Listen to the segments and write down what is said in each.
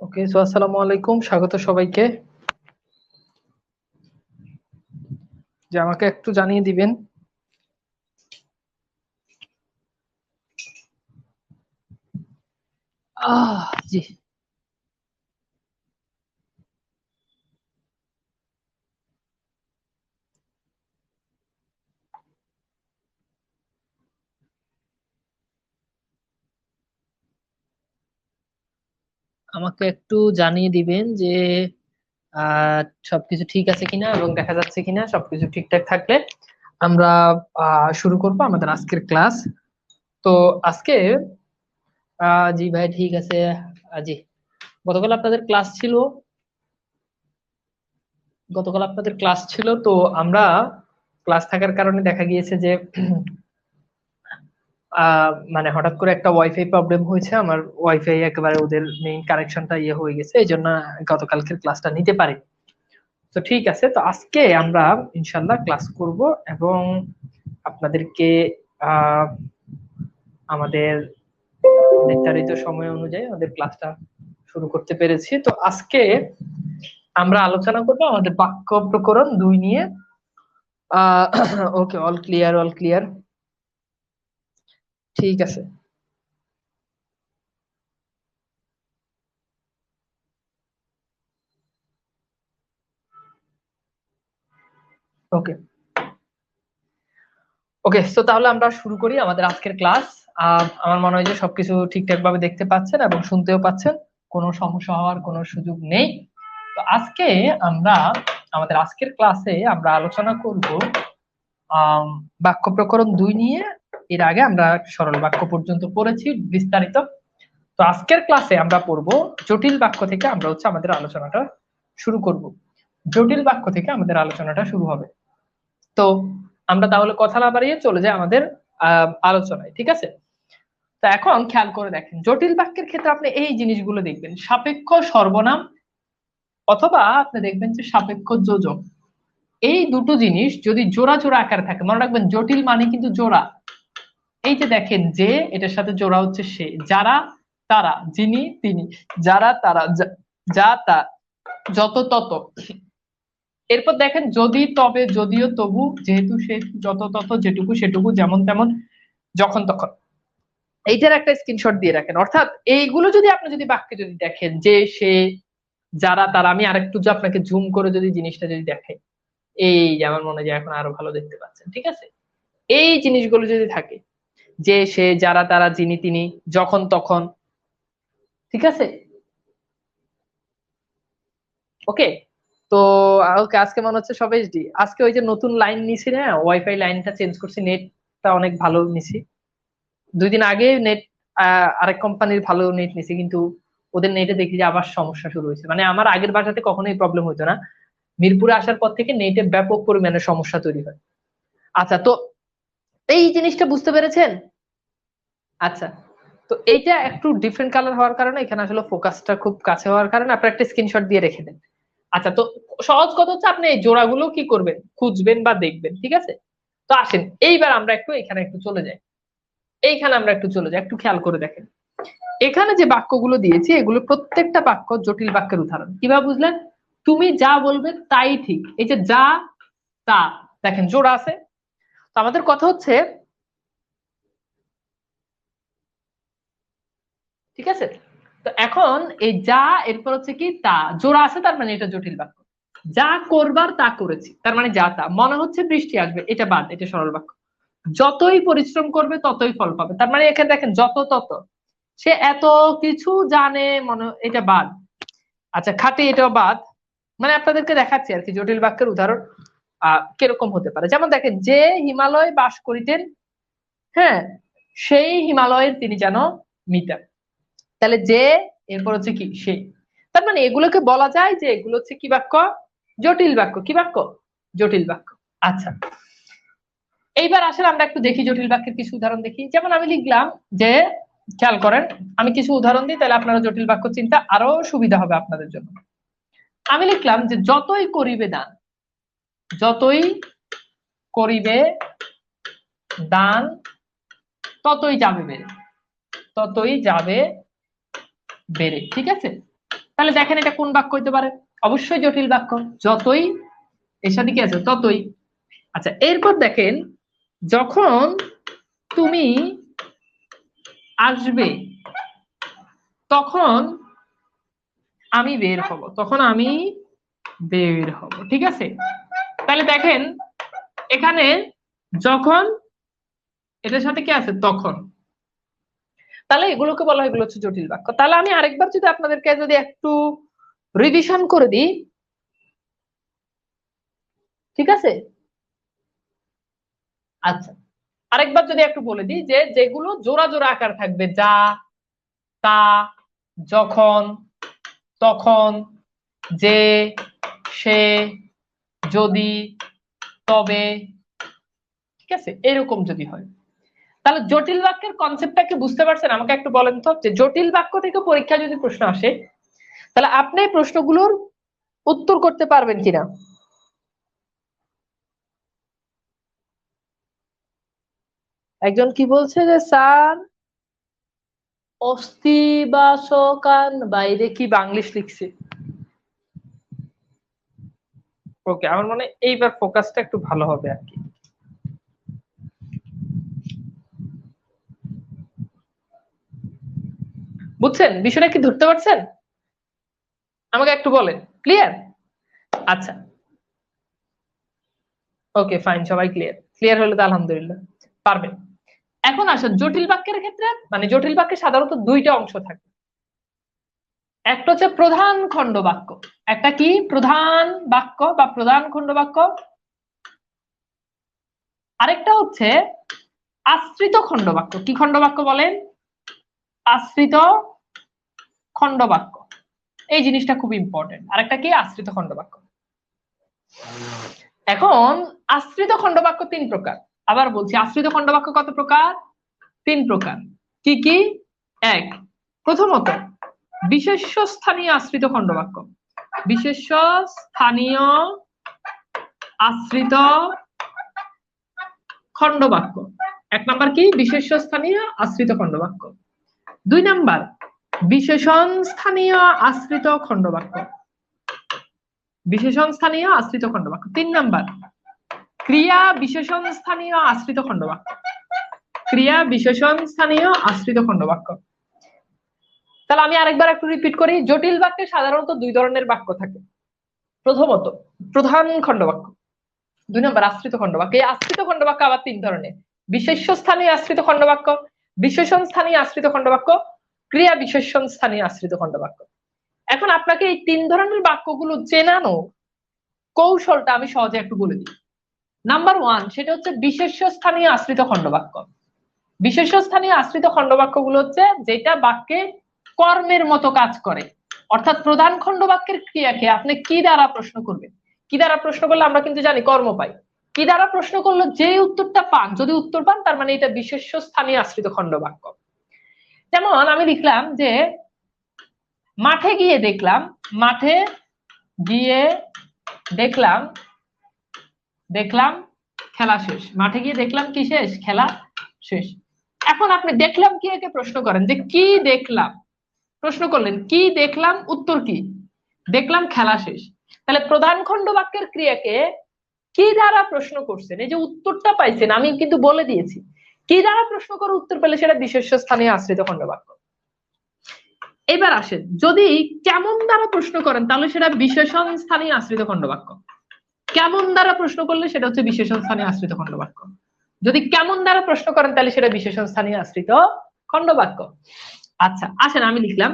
ওকে, so আসসালামু আলাইকুম, স্বাগত সবাইকে। যে আমাকে একটু জানিয়ে দিবেন। জি, আমাকে একটু জানিয়ে দিবেন যে আহ সবকিছু ঠিক আছে কিনা এবং দেখা যাচ্ছে কিনা। সবকিছু ঠিকঠাক থাকলে আমরা শুরু করব আমাদের আজকের ক্লাস। তো আজকে জি ভাই, ঠিক আছে। জি, গতকাল আপনাদের ক্লাস ছিল। তো আমরা ক্লাস থাকার কারণে দেখা গিয়েছে যে মানে হঠাৎ করে একটা ওয়াইফাই প্রবলেম হয়েছে। আমার ওয়াইফাই একেবারে ওদের মেইন কানেকশনটা হয়ে গেছে, এই জন্য গতকালকের ক্লাসটা নিতে পারি। তো ঠিক আছে, তো আজকে আমরা ইনশাল্লাহ ক্লাস করব এবং আপনাদেরকে আহ আমাদের নির্ধারিত সময় অনুযায়ী আমাদের ক্লাসটা শুরু করতে পেরেছি। তো আজকে আমরা আলোচনা করবো আমাদের বাক্য প্রকরণ 2 নিয়ে। ওকে, অল ক্লিয়ার, অল ক্লিয়ার। ঠিক আছে। ওকে, ওকে, তো তাহলে আমরা শুরু করি আমাদের আজকের ক্লাস। আমার মনে হয় যে সবকিছু ঠিকঠাক ভাবে দেখতে পাচ্ছেন এবং শুনতেও পাচ্ছেন। কোনো সমস্যা হওয়ার কোনো সুযোগ নেই। তো আজকে আমরা আমাদের আজকের ক্লাসে আমরা আলোচনা করব আম, বাক্য প্রকরণ 2 নিয়ে। এর আগে আমরা সরল বাক্য পর্যন্ত পড়েছি বিস্তারিত। তো আজকের ক্লাসে আমরা পড়ব জটিল বাক্য থেকে। আমরা আমাদের আলোচনাটা শুরু করব। জটিল বাক্য থেকে আমাদের আলোচনাটা শুরু হবে। তো আমরা তাহলে কথা না বাড়িয়ে চলে যাই আমাদের আলোচনায়, ঠিক আছে? তো এখন খেয়াল করে দেখেন, জটিল বাক্যের ক্ষেত্রে আপনি এই জিনিসগুলো দেখবেন: সাপেক্ষ সর্বনাম, অথবা আপনি দেখবেন যে সাপেক্ষ যোজক। এই দুটো জিনিস যদি জোড়া জোড়া আকারে থাকে, মনে রাখবেন জটিল মানে কিন্তু জোড়া। এই যে দেখেন, যে এটার সাথে জোড়া হচ্ছে সে, যারা তারা, যিনি তিনি, যারা তারা, যা তা, যত তত। এরপর দেখেন যদি, তবে, যদিও, তবু, যেহেতু, সেহেতু, যত তত, যেটুকু সেটুকু, যেমন তেমন, যখন তখন। এইটার একটা স্ক্রিনশট দিয়ে রাখেন। অর্থাৎ এইগুলো যদি আপনি যদি বাক্যে যদি দেখেন, যে সে, যারা তারা, আমি আরেকটু যে আপনাকে জুম করে যদি জিনিসটা যদি দেখে, এই যে আমার মনে হয় যে এখন আরো ভালো দেখতে পাচ্ছেন, ঠিক আছে? এই জিনিসগুলো যদি থাকে, যে সে, যারা তারা, যিনি তিনি, যখন তখন, ঠিক আছে? ওকে। তো ওকে, আজকে মনে হচ্ছে সব এইচডি। আজকে ওই যে নতুন লাইন নিছি না, ওয়াইফাই লাইনটা চেঞ্জ করছি, নেটটা অনেক ভালো নিছি। 2 দিন আগে নেট আরেক কোম্পানির ভালো নেট নিছি, কিন্তু ওদের নেটে দেখি যে আবার সমস্যা শুরু হয়েছে। মানে আমার আগের বাসাতে কখনোই প্রবলেম হতো না, মিরপুরে আসার পর থেকে নেটে ব্যাপক পরিমাণে সমস্যা তৈরি হয়। আচ্ছা, তো এই জিনিসটা বুঝতে পেরেছেন? আচ্ছা, তো এইটা একটু ডিফারেন্ট কালার হওয়ার কারণে এখানে আসলে ফোকাসটা খুব কাছে হওয়ার কারণে আপনার একটা স্ক্রিনশট দিয়ে রেখে দেন। আচ্ছা, তো সহজ কথা হচ্ছে আপনি এই জোড়াগুলো কি করবেন, খুঁজবেন বা দেখবেন, ঠিক আছে? তো আসেন এইবার আমরা একটু এখানে একটু চলে যাই। এইখানে আমরা একটু চলে যাই, একটু খেয়াল করে দেখেন। এখানে যে বাক্যগুলো দিয়েছি এগুলো প্রত্যেকটা বাক্য জটিল বাক্যের উদাহরণ। কিভাবে বুঝলেন? তুমি যা বলবে তাই ঠিক। এই যে যা, তা, দেখেন জোড়া আছে। তো আমাদের কথা হচ্ছে, ঠিক আছে? তো এখন এই যা, এরপর হচ্ছে কি তা, জোড়া আছে, তার মানে এটা জটিল বাক্য। যা করবার তা করেছি, তার মানে যা তা। মনে হচ্ছে বৃষ্টি আসবে, এটা বাদ, এটা সরল বাক্য। যতই পরিশ্রম করবে ততই ফল পাবে, তার মানে এখানে দেখেন যত তত। সে এত কিছু জানে, মনে, এটা বাদ। আচ্ছা, খাঁটি, এটাও বাদ। মানে আপনাদেরকে দেখাচ্ছি আর কি জটিল বাক্যের উদাহরণ কিরকম হতে পারে। যেমন দেখেন, যে হিমালয় বাস করিতেন, হ্যাঁ, সেই হিমালয়ের তিনি যেন মিতা। তাহলে যে, এরপর হচ্ছে কি সেই। তার মানে এগুলোকে বলা যায় যে এগুলো হচ্ছে কি বাক্য? জটিল বাক্য। কি বাক্য? জটিল বাক্য। আচ্ছা, এইবার আসলে আমরা একটু দেখি জটিল বাক্যের কিছু উদাহরণ দেখি। যেমন আমি লিখলাম যে, খেয়াল করেন, আমি কিছু উদাহরণ দিই, তাহলে আপনারা জটিল বাক্য চিন্তা আরো সুবিধা হবে আপনাদের জন্য। আমি লিখলাম যে যতই করিবে দান, যতই করিবে দান, ততই যাবে বেড়ে, ততই যাবে বেড়ে, ঠিক আছে? তাহলে দেখেন এটা কোন বাক্য হইতে পারে? অবশ্যই জটিল বাক্য, যতই এর সাথে কি আছে ততই। আচ্ছা, এরপর দেখেন, যখন তুমি আসবে তখন আমি বের হব, তখন আমি বের হব, ঠিক আছে? তাহলে দেখেন এখানে যখন এটার সাথে কি আছে তখন, তাহলে এগুলোকে বলা হয়, এগুলো হচ্ছে জটিল বাক্য। তাহলে আমি আরেকবার যদি আপনাদেরকে যদি একটু রিভিশন করে দিই, ঠিক আছে? আচ্ছা, আরেকবার যদি একটু বলে দিই যে যেগুলো জোড়া জোড়া আকার থাকবে, যা, তা, যখন, তখন, যে, সে, যদি, তবে, ঠিক আছে, এরকম যদি হয়, তাহলে জটিল বাক্যের কনসেপ্টটা কি বুঝতে পারছেন? আমাকে একটু বলেন তো, যে জটিল বাক্য থেকে পরীক্ষা যদি প্রশ্ন আসে, তাহলে আপনি এই প্রশ্নগুলোর উত্তর করতে পারবেন কিনা? একজন কি বলছে যে স্যার অস্তিবাচকান বাইরে কি বাংলিশ লিখছে? ওকে, আমার মনে হয় এইবার ফোকাসটা একটু ভালো হবে আর কি। বুঝছেন বিষয়টা কি, ধরতে পারছেন? আমাকে একটু বলেন, ক্লিয়ার? আচ্ছা, ওকে ফাইন, সবাই ক্লিয়ার। ক্লিয়ার হলে তো আলহামদুলিল্লাহ, পারবেন। এখন আসেন জটিল বাক্যের ক্ষেত্রে, মানে জটিল বাক্যে সাধারণত দুইটা অংশ থাকে। একটা হচ্ছে প্রধান খণ্ড বাক্য, একটা কি প্রধান বাক্য বা প্রধান খণ্ড বাক্য, আরেকটা হচ্ছে আশ্রিত খণ্ড বাক্য। কি খণ্ড বাক্য বলেন? আশ্রিত খণ্ড বাক্য। এই জিনিসটা খুব ইম্পর্টেন্ট। আরেকটা কি আশ্রিত খণ্ড বাক্য। এখন আশ্রিত খণ্ড বাক্য তিন প্রকার। আবার বলছি, আশ্রিত খণ্ড বাক্য কত প্রকার? তিন প্রকার। কি কি? এক, প্রথমত বিশেষ্য স্থানীয় আশ্রিত খণ্ড বাক্য। বিশেষ্য স্থানীয় আশ্রিত খণ্ড বাক্য, এক নাম্বার কি বিশেষ্য স্থানীয় আশ্রিত খণ্ড বাক্য। দুই নাম্বার বিশেষণ স্থানীয় আশ্রিত খণ্ড বাক্য। বিশেষণ স্থানীয় আশ্রিত খণ্ড বাক্য। তিন নাম্বার ক্রিয়া বিশেষণ স্থানীয় আশ্রিত খণ্ড বাক্য। ক্রিয়া বিশেষণ স্থানীয় আশ্রিত খণ্ড বাক্য। তাহলে আমি আরেকবার একটু রিপিট করি, জটিল বাক্যে সাধারণত দুই ধরনের বাক্য থাকে। প্রথমত প্রধান খণ্ড বাক্য, দুই নম্বর আশ্রিত খণ্ড বাক্য। এই আশ্রিত খণ্ড বাক্য আবার তিন ধরনের: বিশেষ্য স্থানীয় আশ্রিত খণ্ড বাক্য, বিশেষণ স্থানীয় আশ্রিত খণ্ড বাক্য, ক্রিয়া বিশেষণ স্থানীয় আশ্রিত খণ্ড বাক্য। এখন আপনাকে এই তিন ধরনের বাক্যগুলো চেনানো কৌশলটা আমি সহজে একটু বলে দিই। নাম্বার ওয়ান, সেটা হচ্ছে বিশেষ্য স্থানীয় আশ্রিত খণ্ড বাক্য। বিশেষ্য স্থানীয় আশ্রিত খণ্ড বাক্যগুলো হচ্ছে যেটা বাক্যে কর্মের মতো কাজ করে, অর্থাৎ প্রধান খণ্ড বাক্যের ক্রিয়াকে আপনি কি দ্বারা প্রশ্ন করবেন। কি দ্বারা প্রশ্ন করলে আমরা কিন্তু জানি কর্ম পাই। কি দ্বারা প্রশ্ন করলে যে উত্তরটা পান, যদি উত্তর পান তার মানে এটা বিশেষ্য স্থানীয় আশ্রিত খণ্ড বাক্য। যেমন আমি লিখলাম যে মাঠে গিয়ে দেখলাম, মাঠে গিয়ে দেখলাম, দেখলাম খেলা শেষ। মাঠে গিয়ে দেখলাম কি শেষ? খেলা শেষ। এখন আপনি দেখলাম কি একে প্রশ্ন করেন যে কি দেখলাম, প্রশ্ন করলেন কি দেখলাম, উত্তর কি? দেখলাম খেলা শেষ। তাহলে প্রধান খণ্ড বাক্যের ক্রিয়াকে কি দ্বারা প্রশ্ন করছেন, এই যে উত্তরটা পাইছেন আমি কিন্তু বলে দিয়েছি, কি দ্বারা প্রশ্ন করে উত্তর পেলে সেটা বিশেষ্য স্থানীয় আশ্রিত খণ্ড বাক্য। এবার আসেন, যদি কেমন দ্বারা প্রশ্ন করেন তাহলে সেটা বিশেষণ স্থানীয় আশ্রিত খণ্ড বাক্য। কেমন দ্বারা প্রশ্ন করলে সেটা হচ্ছে বিশেষণ স্থানীয় আশ্রিত খণ্ড বাক্য। যদি কেমন দ্বারা প্রশ্ন করেন তাহলে সেটা বিশেষণ স্থানীয় আশ্রিত খণ্ড বাক্য। আচ্ছা আসেন, আমি লিখলাম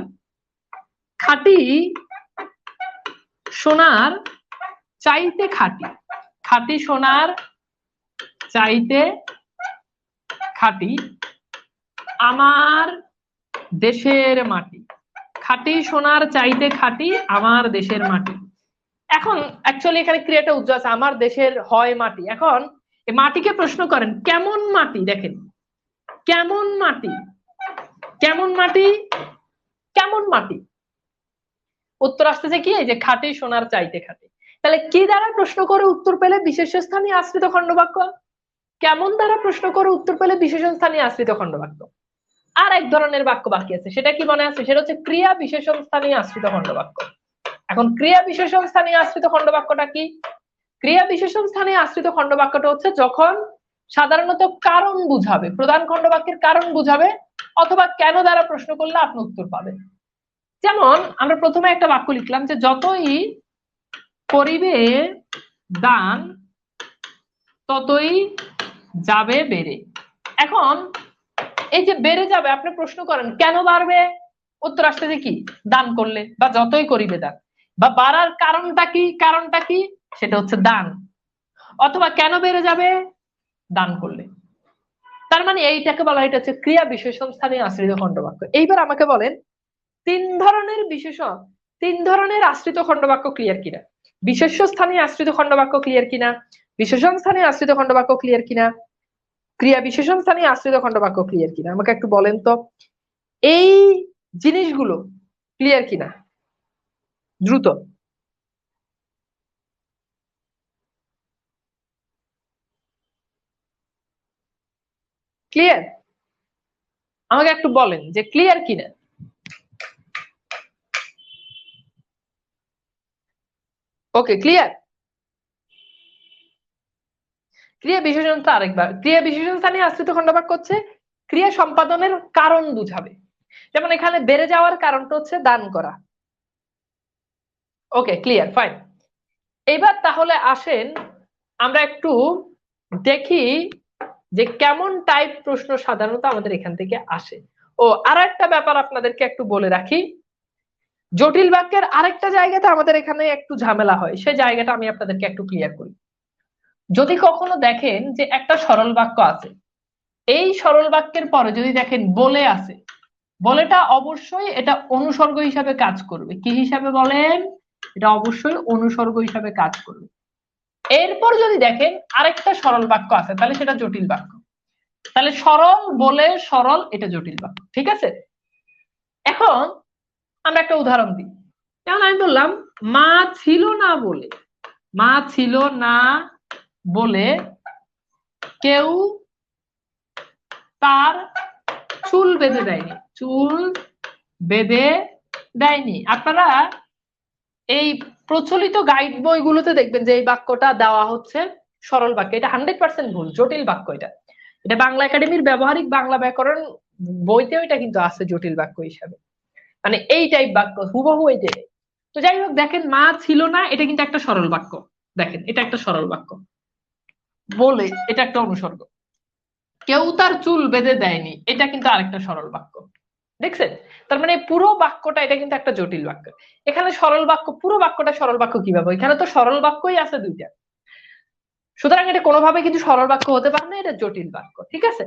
খাঁটি সোনার চাইতে খাঁটি। খাঁটি সোনার চাইতে খাঁটি আমার দেশের মাটি। খাঁটি সোনার চাইতে খাঁটি আমার দেশের মাটি। এখন অ্যাকচুয়ালি এখানে ক্রিয়াটা উজ্জ্বল আছে, আমার দেশের হয় মাটি। এখন এই মাটিকে প্রশ্ন করেন কেমন মাটি, দেখেন কেমন মাটি, কেমন মাটি, কেমন মাটি। উত্তর আসতেছে কি? এই যে খাঁটি সোনার চাইতে খাঁটি। তাহলে কি দ্বারা প্রশ্ন করে উত্তর পেলে বিশেষ্য স্থানীয় আশ্রিত খণ্ড বাক্য, কেমন দ্বারা প্রশ্ন করে উত্তর পেলে বিশেষণ স্থানীয় আশ্রিত খণ্ড বাক্য। আর এক ধরনের বাক্য বাকি আছে, সেটা কি মনে আছে? সেটা হচ্ছে ক্রিয়া বিশেষণ স্থানীয় আশ্রিত খণ্ডবাক্য। এখন ক্রিয়া বিশেষণ স্থানীয় আশ্রিত খণ্ডবাক্যটা কি? ক্রিয়া বিশেষণ স্থানীয় আশ্রিত খণ্ডবাক্যটা হচ্ছে যখন সাধারণত কারণ বুঝাবে, প্রধান খণ্ডবাক্যের কারণ বুঝাবে, অথবা কেন দ্বারা প্রশ্ন করলে আপনি উত্তর পাবেন। যেমন আমরা প্রথমে একটা বাক্য লিখলাম যে যতই করিবে দান ততই যাবে বেড়ে। এখন এই যে বেড়ে যাবে, আপনি প্রশ্ন করেন কেন বাড়বে, উত্তর আসতে যে কি, দান করলে, বা যতই করিবে দান, বা বাড়ার কারণটা কি, কারণটা কি, সেটা হচ্ছে দান, অথবা কেন বেড়ে যাবে, দান করলে। তার মানে এইটাকে বলা হয়, এটা হচ্ছে ক্রিয়া বিশেষণ স্থানীয় আশ্রিত খণ্ডবাক্য। এইবার আমাকে বলেন তিন ধরনের বিশেষণ, তিন ধরনের আশ্রিত খণ্ডবাক্য ক্লিয়ার কিনা? বিশেষ্য স্থানীয় আশ্রিত খণ্ডবাক্য ক্লিয়ার কিনা, বিশেষণ স্থানীয় আশ্রিত খণ্ডবাক্য ক্লিয়ার কিনা, ক্রিয়া বিশেষণ স্থানীয় আশ্রিত খণ্ডবাক্য ক্লিয়ার কিনা? আমাকে একটু বলেন তো এই জিনিসগুলো ক্লিয়ার কিনা, দ্রুত। ক্লিয়ার? আমাকে একটু বলেন যে ক্লিয়ার কিনা। ওকে, ক্লিয়ার। ক্রিয়া বিশেষণ তো আরেকবার, ক্রিয়া বিশেষণ স্থানীয় আশ্রিত খণ্ডবাক্য হচ্ছে ক্রিয়া সম্পাদনের কারণ বুঝাবে। যেমন এখানে বেড়ে যাওয়ার কারণটা হচ্ছে দান করা। ওকে, ক্লিয়ার, ফাইন। এইবার তাহলে আসেন আমরা একটু দেখি যে কেমন টাইপ প্রশ্ন সাধারণত আমাদের এখান থেকে আসে। ও আর একটা ব্যাপার আপনাদেরকে একটু বলে রাখি, জটিল বাক্যের আরেকটা জায়গাতে আমাদের এখানে একটু ঝামেলা হয়, সেই জায়গাটা আমি আপনাদেরকে একটু ক্লিয়ার করি। যদি কখনো দেখেন যে একটা সরল বাক্য আছে, এই সরল বাক্যের পরে যদি দেখেন বলে আছে, বলেটা অবশ্যই এটা অনুসর্গ হিসাবে কাজ করবে। কি হিসাবে বলেন? এটা অবশ্যই অনুসর্গ হিসাবে কাজ করবে। এরপর যদি দেখেন আরেকটা সরল বাক্য আছে, তাহলে সেটা জটিল বাক্য। তাহলে সরল, বলে, সরল, এটা জটিল বাক্য। ঠিক আছে? এখন আমরা একটা উদাহরণ দিই। যেমন আমি বললাম মা ছিল না বলে, মা ছিল না বলে কেউ তার চুল বেঁধে দেয়নি, চুল বেঁধে দেয়নি। আপনারা এই প্রচলিত গাইড বইগুলোতে দেখবেন যে এই বাক্যটা দেওয়া হচ্ছে সরল বাক্য। এটা 100% ভুল, জটিল বাক্য। এটা এটা বাংলা একাডেমির ব্যবহারিক বাংলা ব্যাকরণ বইতেও এটা কিন্তু আছে জটিল বাক্য হিসাবে, মানে এই টাইপ বাক্য হুবহু এইটাই। তো যাই হোক, দেখেন মা ছিল না, এটা কিন্তু একটা সরল বাক্য। দেখেন এটা একটা সরল বাক্য। বলে, এটা একটা অনুসর্গ। কেউ তার চুল বেঁধে দেয়নি, এটা কিন্তু আরেকটা সরল বাক্য। দেখছেন? তার মানে পুরো বাক্যটা এটা কিন্তু একটা জটিল বাক্য। এখানে সরল বাক্য, পুরো বাক্যটা সরল বাক্য কিভাবে? এখানে তো সরল বাক্যই আছে দুইটা, সুতরাং এটা কোনোভাবে কিন্তু সরল বাক্য হতে পারে না, এটা জটিল বাক্য। ঠিক আছে?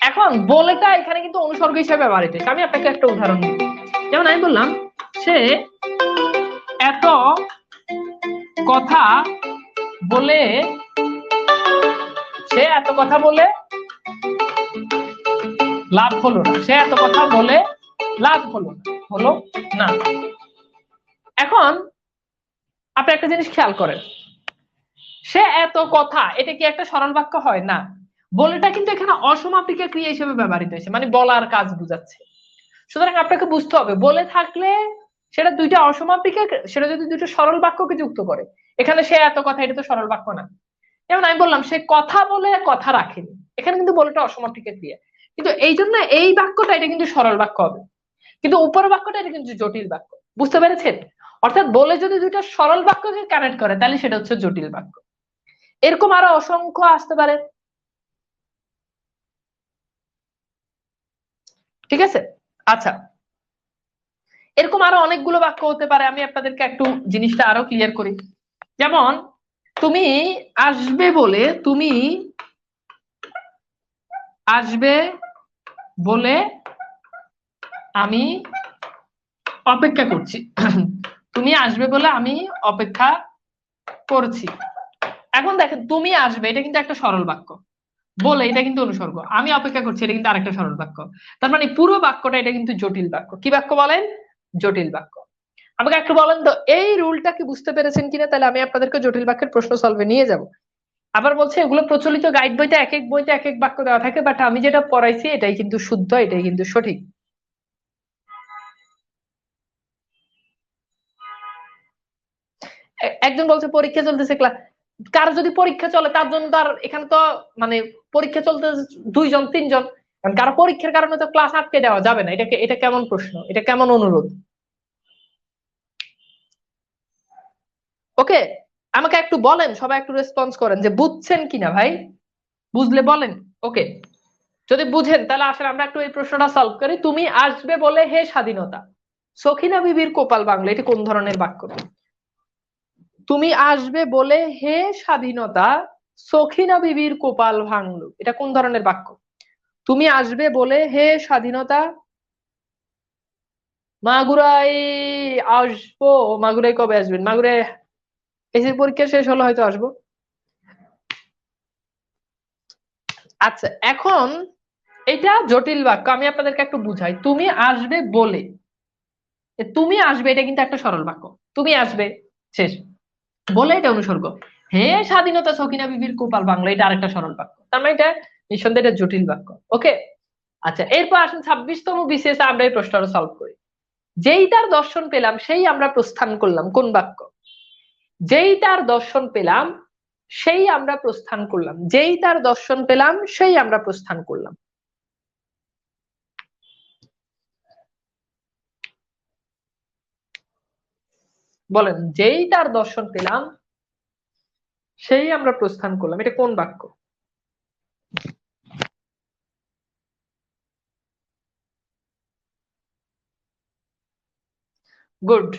এখন বলেটা এখানে কিন্তু অনুসর্গ হিসেবে ব্যবহৃত হয়েছে। আমি আপনাকে একটা উদাহরণ দিই। যেমন আমি বললাম সে এত কথা বলে, সে এত কথা বলে লাভ হলো না, সে এত কথা বলে লাভ হলো না, হলো না। এখন আপনি একটা জিনিস খেয়াল করেন, সে এত কথা, এটা কি একটা সরল বাক্য হয়? না। বলেটা কিন্তু এখানে অসমাপিকা ক্রিয়া হিসেবে ব্যবহৃত হয়েছে, মানে বলার কাজ বুঝাচ্ছে। সুতরাং আপনাকে বুঝতে হবে বলে থাকলে সেটা দুইটা অসমাপিকা, সেটা যদি দুটো সরল বাক্যকে যুক্ত করে। এখানে সে এত কথা, এটা তো সরল বাক্য না। যেমন আমি বললাম সে কথা বলে কথা রাখেনি, এখানে কিন্তু বলেটা অসমাপিকা ক্রিয়া, কিন্তু এই জন্য এই বাক্যটা এটা কিন্তু সরল বাক্য হবে, কিন্তু উপর বাক্যটা এটা কিন্তু জটিল বাক্য। বুঝতে পেরেছেন? অর্থাৎ বলে যদি দুইটা সরল বাক্যকে কানেক্ট করে তাহলে সেটা হচ্ছে জটিল বাক্য। এরকম আরো অসংখ্য আসতে পারে। ঠিক আছে? আচ্ছা, এরকম আরো অনেকগুলো বাক্য হতে পারে। আমি আপনাদেরকে একটু জিনিসটা আরো ক্লিয়ার করি। যেমন তুমি আসবে বলে, তুমি আসবে বলে আমি অপেক্ষা করছি, তুমি আসবে বলে আমি অপেক্ষা করছি। এখন দেখেন তুমি আসবে, এটা কিন্তু একটা সরল বাক্য। বলে, এটা কিন্তু অনুসর্গ। আমি অপেক্ষা করছি, এটা কিন্তু আরেকটা সরল বাক্য। তার মানে পুরো বাক্যটা এটা কিন্তু জটিল বাক্য। কি বাক্য বলেন? জটিল বাক্য। আমাকে একটু বলেন তো এই রুলটা কি বুঝতে পেরেছেন কিনা, তাহলে আমি আপনাদেরকে জটিল বাক্যের প্রশ্ন সলভে নিয়ে যাব। আবার বলছে এগুলো প্রচলিত গাইড বইতে এক এক বইতে এক এক বাক্য দেওয়া থাকে, বাট আমি যেটা পড়াইছি এটাই কিন্তু শুদ্ধ, এটাই কিন্তু সঠিক। একজন বলছে পরীক্ষা চলতেছে ক্লাস, কার যদি পরীক্ষা চলে তার জন্য তার এখানে তো মানে পরীক্ষা চলতে দুইজন তিনজন, কারণ কারো পরীক্ষার কারণে তো ক্লাস আটকে দেওয়া যাবে না। এটাকে, এটা কেমন প্রশ্ন, এটা কেমন অনুরোধ? ওকে, আমাকে একটু বলেন, সবাই একটু রেসপন্স করেন যে বুঝছেন কিনা ভাই, বুঝলে বলেন। ওকে, যদি বুঝেন তাহলে আসলে আমরা একটু এই প্রশ্নটা সলভ করি। তুমি আসবে বলে হে স্বাধীনতা, সখিনা বিবির কোপাল বাংলা, এটি কোন ধরনের বাক্য? তুমি আসবে বলে হে স্বাধীনতা, সখিনা বিবির কোপাল ভাঙলো, এটা কোন ধরনের বাক্য? তুমি আসবে বলে হে স্বাধীনতা, মাগুরাই আসবো। মাগুরাই কবে আসবেন? মাগুরাই এসে পরীক্ষা শেষ হলো হয়তো আসবো। আচ্ছা, এখন এটা জটিল বাক্য, আমি আপনাদেরকে একটু বুঝাই। তুমি আসবে বলে, তুমি আসবে এটা কিন্তু একটা সরল বাক্য, তুমি আসবে শেষ, বলে এটা অনুসর্গ, হে স্বাধীনতা সকিনা বিবির কোপাল বাংলা, এটা আরেকটা সরল বাক্য। তার মানে এটা নিঃসন্দেহে এটা জটিল বাক্য। ওকে, আচ্ছা এরপর আসেন 26তম বিসিএস আমরা এই প্রশ্নটা সলভ করি। যেই তার দর্শন পেলাম সেই আমরা প্রস্থান করলাম, কোন বাক্য? যেই তার দর্শন পেলাম সেই আমরা প্রস্থান করলাম, যেই তার দর্শন পেলাম সেই আমরা প্রস্থান করলাম। বলেন, যেই তার দর্শন পেলাম সেই আমরা প্রস্থান করলাম, এটা কোন বাক্য? গুড,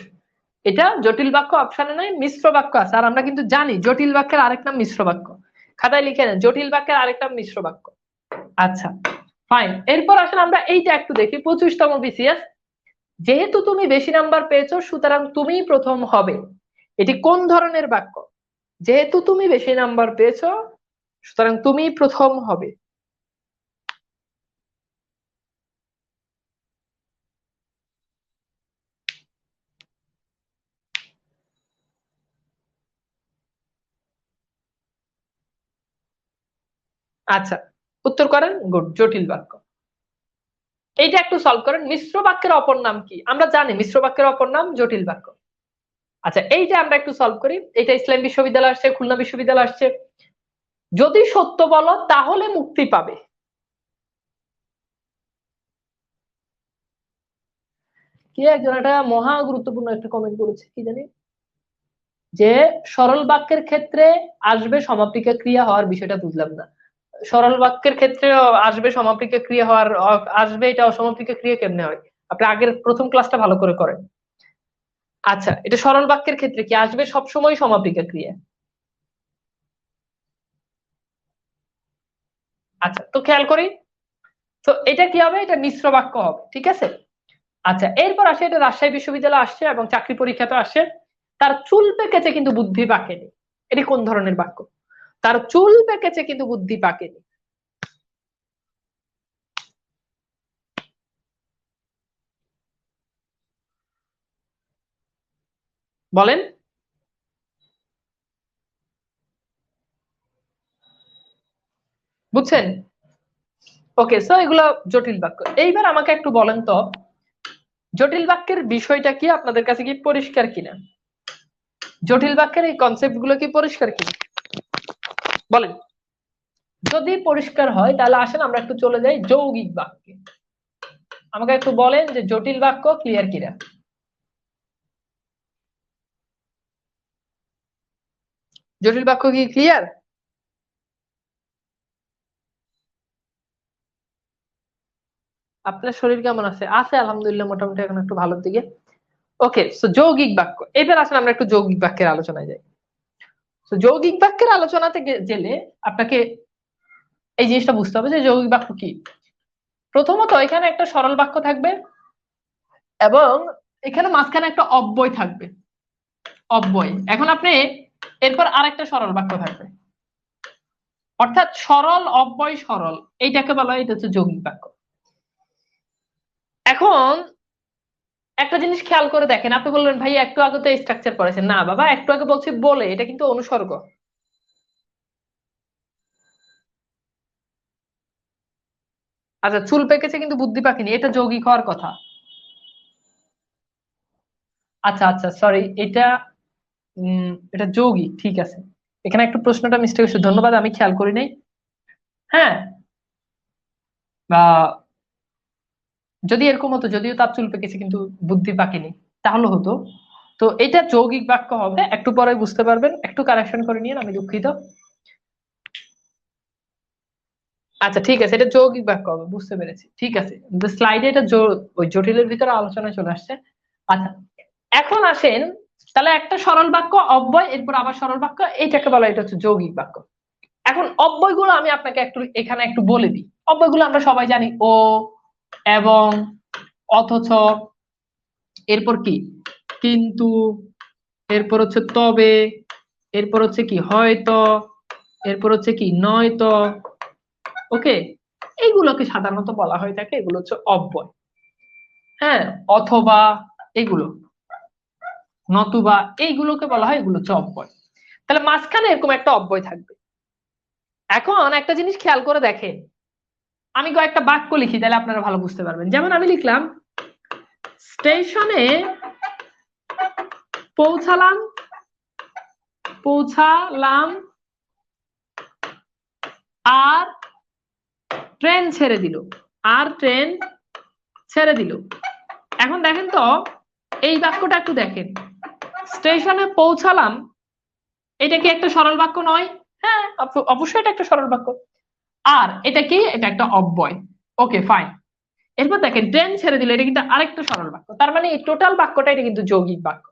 এটা জটিল বাক্য অপশনে নাই, মিশ্র বাক্য আছে। আর আমরা কিন্তু জানি জটিল বাক্যের আরেক নাম মিশ্র বাক্য, খাতায় লিখে নেন, জটিল বাক্যের আরেক নাম মিশ্র বাক্য। আচ্ছা ফাইন, এরপর আসলে আমরা এইটা একটু দেখি। 25তম বিসিএস, যেহেতু তুমি বেশি নাম্বার পেয়েছো সুতরাং তুমি প্রথম হবে, এটি কোন ধরনের বাক্য? যেহেতু তুমি বেশি নাম্বার পেয়েছো সুতরাং তুমি প্রথম হবে। আচ্ছা, উত্তর করেন। গুড, জটিল বাক্য। এইটা একটু সলভ করেন। মিশ্র বাক্যের অপর নাম কি? আমরা জানি মিশ্র বাক্যের অপর নাম জটিল বাক্য। আচ্ছা এইটা আমরা একটু সলভ করি। এটা ইসলাম বিশ্ববিদ্যালয় আসছে, খুলনা বিশ্ববিদ্যালয় আসছে। যদি সত্য বলো তাহলে মুক্তি পাবে। কি একজন একটা মহা গুরুত্বপূর্ণ একটা কমেন্ট করেছে, কি জানি, যে সরল বাক্যের ক্ষেত্রে আসবে সমাপিকা ক্রিয়া হওয়ার বিষয়টা বুঝলাম না। সরল বাক্যের ক্ষেত্রে আসবে সমাপিকা ক্রিয়া হওয়ার, আসবে এটা অসমাপিকা ক্রিয়া কেমনে হয়? আপনি আগের প্রথম ক্লাসটা ভালো করে করেন। আচ্ছা, এটা সরল বাক্যের ক্ষেত্রে কি আসবে সবসময় সমাপিকা ক্রিয়া? আচ্ছা তো খেয়াল করি, তো এটা কি হবে? এটা মিশ্র বাক্য হবে, ঠিক আছে। আচ্ছা এরপর আসে, এটা রাজশাহী বিশ্ববিদ্যালয় আসছে এবং চাকরি পরীক্ষাতে আসে। তার চুল পেকেছে কিন্তু বুদ্ধি পাকেনি, এটি কোন ধরনের বাক্য? তার চুল পেকেছে কিন্তু বুদ্ধি পাকেনি, বলেন। বুঝছেন? ওকে, সো এগুলো জটিল বাক্য। এইবার আমাকে একটু বলেন তো, জটিল বাক্যের বিষয়টা কি আপনাদের কাছে কি পরিষ্কার কিনা? জটিল বাক্যের এই কনসেপ্ট গুলো কি পরিষ্কার কিনা বলেন। যদি পরিষ্কার হয় তাহলে আসেন আমরা একটু চলে যাই যৌগিক বাক্যে। আমাকে একটু বলেন যে জটিল বাক্য ক্লিয়ার কিনা। জটিল বাক্য কি ক্লিয়ার? আপনার শরীর কেমন আছে? আছে আলহামদুলিল্লাহ, মোটামুটি এখন একটু ভালোর দিকে। ওকে, সো যৌগিক বাক্য, এবার আসলে আমরা একটু যৌগিক বাক্যের আলোচনায় যাই। তো যৌগিক বাক্যের আলোচনাতে গেলে আপনাকে এই জিনিসটা বুঝতে হবে যে যৌগিক বাক্য কি। প্রথমত এখানে একটা সরল বাক্য থাকবে এবং এখানে মাঝখানে একটা অব্যয় থাকবে, অব্যয়। এখন আপনি এরপর আরেকটা সরল বাক্য থাকবে, অর্থাৎ সরল অব্যয় সরল, এইটাকে বলা হয়, এটা হচ্ছে যৌগিক বাক্য। এখন একটা জিনিস খেয়াল করে দেখেন, আপনি বললেন ভাই একটু আগে তো স্ট্রাকচার পড়েছেন, না বাবা একটু আগে বলছি বলে, এটা কিন্তু অনুসর্গ। আচ্ছা, চুল পেকেছে কিন্তু বুদ্ধি পাকেনি, এটা যৌগিক হওয়ার কথা। আচ্ছা আচ্ছা, সরি, এটা এটা যৌগিক, ঠিক আছে। এখানে একটু প্রশ্নটা মিস্টেক হয়েছে, ধন্যবাদ, আমি খেয়াল করি নাই। হ্যাঁ, বা যদি এরকম হতো, যদিও তার চুল পেকেছে কিন্তু বুদ্ধি পাকেনি, তাহলে হতো। তো এটা যৌগিক বাক্য হবে, একটু পরে বুঝতে পারবেন, একটু কারেকশন করে নিন, আমি দুঃখিত। আচ্ছা ঠিক আছে, এটা যৌগিক বাক্য হবে, বুঝতে পেরেছি, ঠিক আছে। স্লাইডে এটা ওই জটিলের ভিতরে আলোচনায় চলে আসছে। আচ্ছা, এখন আসেন, তাহলে একটা সরল বাক্য, অব্যয়, এরপর আবার সরল বাক্য, এইটাকে বলা এটা হচ্ছে যৌগিক বাক্য। এখন অব্যয়গুলো আমি আপনাকে একটু এখানে একটু বলে দিই। অব্যয়গুলো আমরা সবাই জানি, ও, এবং, অথচ, এরপর কি, কিন্তু, এরপর হচ্ছে তবে, এরপর হচ্ছে কি হয়তো, এরপর হচ্ছে কি নয়তো। ওকে, এইগুলোকে সাধারণত বলা হয়ে থাকে, এগুলো হচ্ছে অব্যয়। হ্যাঁ, অথবা, এগুলো, নতুবা, এইগুলোকে বলা হয়, এগুলো হচ্ছে অব্যয়। তাহলে মাঝখানে এরকম একটা অব্যয় থাকবে। এখন একটা জিনিস খেয়াল করে দেখেন, আমি কয়েকটা বাক্য লিখি, তাহলে আপনারা ভালো বুঝতে পারবেন। যেমন আমি লিখলাম, স্টেশনে পৌঁছালাম, পৌঁছালাম, আর ট্রেন ছেড়ে দিল, আর ট্রেন ছেড়ে দিল। এখন দেখেন তো, এই বাক্যটা একটু দেখেন, স্টেশনে পৌঁছালাম, এটা কি একটা সরল বাক্য নয়? হ্যাঁ, অবশ্যই এটা একটা সরল বাক্য। আর এটা কি, এটা একটা অব্যয়। Okay fine. এরপর দেখেন, ট্রেন ছেড়ে দিল, এটা কিন্তু আরেকটা সরল বাক্য। তার মানে এই টোটাল বাক্যটা এটা কিন্তু যৌগিক বাক্য।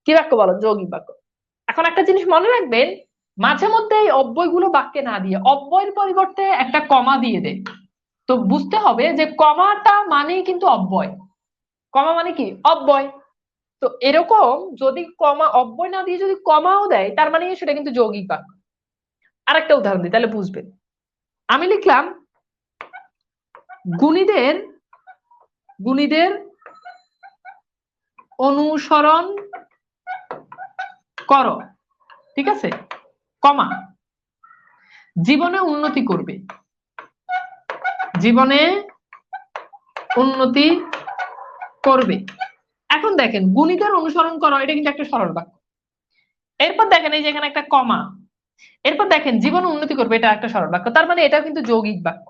কি বাক্য বলো? যৌগিক বাক্য। এখন একটা জিনিস মনে রাখবেন, মাঝে মধ্যে এই অব্যয়গুলো বাক্যে না দিয়ে অব্যয়ের পরিবর্তে একটা কমা দিয়ে দেয়। তো বুঝতে হবে যে কমাটা মানেই কিন্তু অব্যয়। কমা মানে কি? অব্যয়। তো এরকম যদি কমা, অব্যয় না দিয়ে যদি কমাও দেয়, তার মানে সেটা কিন্তু যৌগিক বাক্য। আরেকটা উদাহরণ দিই, তাহলে বুঝবেন। আমি লিখলাম, গুণীদের, গুণীদের অনুসরণ করো, ঠিক আছে, কমা, জীবনে উন্নতি করবে, জীবনে উন্নতি করবে। এখন দেখেন, গুণীদের অনুসরণ করো, এটা কিন্তু একটা সরল বাক্য। এরপর দেখেন, এই যে এখানে একটা কমা, এরপর দেখেন জীবন উন্নতি করবে, এটা একটা সরল বাক্য। তার মানে এটাও কিন্তু যৌগিক বাক্য।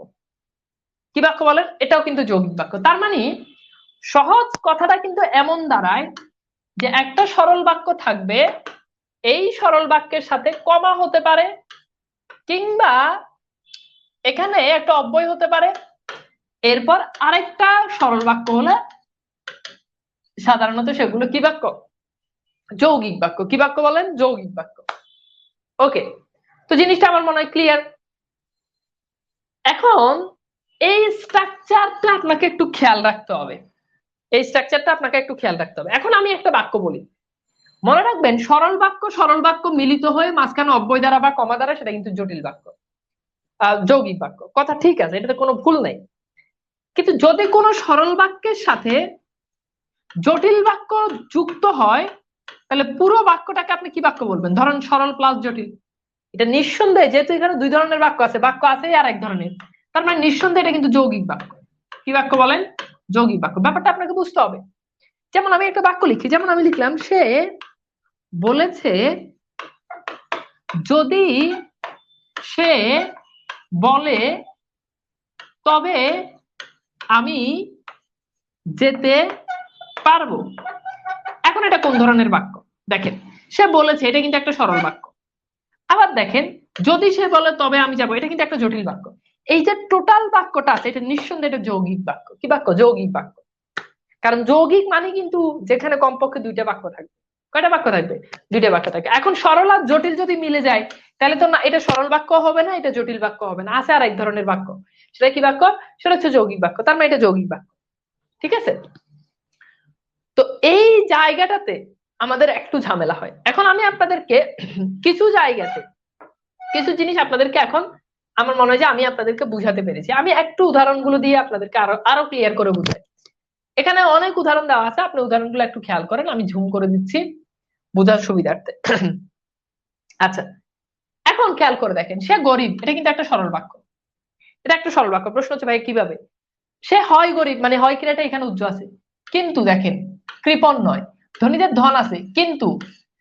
কি বাক্য বলেন? এটাও কিন্তু যৌগিক বাক্য। তার মানে সহজ কথাটা কিন্তু এমন দাঁড়ায় যে একটা সরল বাক্য থাকবে, এই সরল বাক্যের সাথে কমা হতে পারে, কিংবা এখানে একটা অব্যয় হতে পারে, এরপর আরেকটা সরল বাক্য হলে সাধারণত সেগুলো কি বাক্য? যৌগিক বাক্য। কি বাক্য বলেন? যৌগিক বাক্য। ওকে, তো জিনিসটা আমার মনে হয় ক্লিয়ার। এখন এই স্ট্রাকচারটা আপনাকে একটু খেয়াল রাখতে হবে, এই স্ট্রাকচারটা আপনাকে একটু খেয়াল রাখতে হবে। এখন আমি একটা বাক্য বলি, মনে রাখবেন, সরল বাক্য, সরল বাক্য মিলিত হয়ে মাঝখানে অব্যয় দ্বারা বা কমা দ্বারা, সেটা কিন্তু জটিল বাক্য, যৌগিক বাক্য। কথা ঠিক আছে, এটাতে কোনো ভুল নাই। কিন্তু যদি কোনো সরল বাক্যের সাথে জটিল বাক্য যুক্ত হয়, তাহলে পুরো বাক্যটাকে আপনি কি বাক্য বলবেন? ধরেন সরল প্লাস জটিল, এটা নিঃসন্দেহে, যেহেতু এখানে দুই ধরনের বাক্য আছে, বাক্য আছে আর এক ধরনের, তার মানে নিঃসন্দেহে এটা কিন্তু যৌগিক বাক্য। কি বাক্য বলেন? যৌগিক বাক্য। ব্যাপারটা আপনাকে বুঝতে হবে। যেমন আমি একটা বাক্য লিখি, যেমন আমি লিখলাম, সে বলেছে, যদি সে বলে তবে আমি যেতে পারবো। এখন এটা কোন ধরনের বাক্য? দেখেন, সে বলেছে, এটা কিন্তু একটা সরল বাক্য। আবার দেখেন, যদি সে বলে তবে আমি যাবো, এটা কিন্তু একটা জটিল বাক্য। এই যে টোটাল বাক্যটা আছে, এটা নিঃসন্দেহে এটা যৌগিক বাক্য। কি বাক্য? যৌগিক বাক্য। কারণ যৌগিক মানে কিন্তু যেখানে কমপক্ষে দুইটা বাক্য থাকবে। কয়টা বাক্য থাকবে? দুইটা বাক্য থাকবে। এখন সরল আর জটিল যদি মিলে যায়, তাহলে তো না, এটা সরল বাক্য হবে না, এটা জটিল বাক্য হবে না, আছে আর এক ধরনের বাক্য। সেটা কি বাক্য? সেটা হচ্ছে যৌগিক বাক্য। তার মানে এটা যৌগিক বাক্য। ঠিক আছে? তো এই জায়গাটাতে আমাদের একটু ঝামেলা হয়। এখন আমি আপনাদেরকে কিছু জায়গাতে কিছু জিনিস আপনাদেরকে এখন আমার মনে হয় যে আমি আপনাদেরকে বুঝাতে পেরেছি। আমি একটু উদাহরণগুলো দিয়ে আপনাদেরকে আরো আরো ক্লিয়ার করে বুঝাই। এখানে অনেক উদাহরণ দেওয়া আছে, আপনি উদাহরণগুলো একটু খেয়াল করেন, আমি ঝুম করে দিচ্ছি বোঝার সুবিধার্থে। আচ্ছা, এখন খেয়াল করে দেখেন, সে গরিব, এটা কিন্তু একটা সরল বাক্য। এটা একটা সরল বাক্য। প্রশ্ন হচ্ছে ভাই কিভাবে? সে হয় গরিব, মানে হয় ক্রিয়াটা এখানে উজ্জ আছে, কিন্তু দেখেন কৃপণ নয়। ধনীদের ধন আছে কিন্তু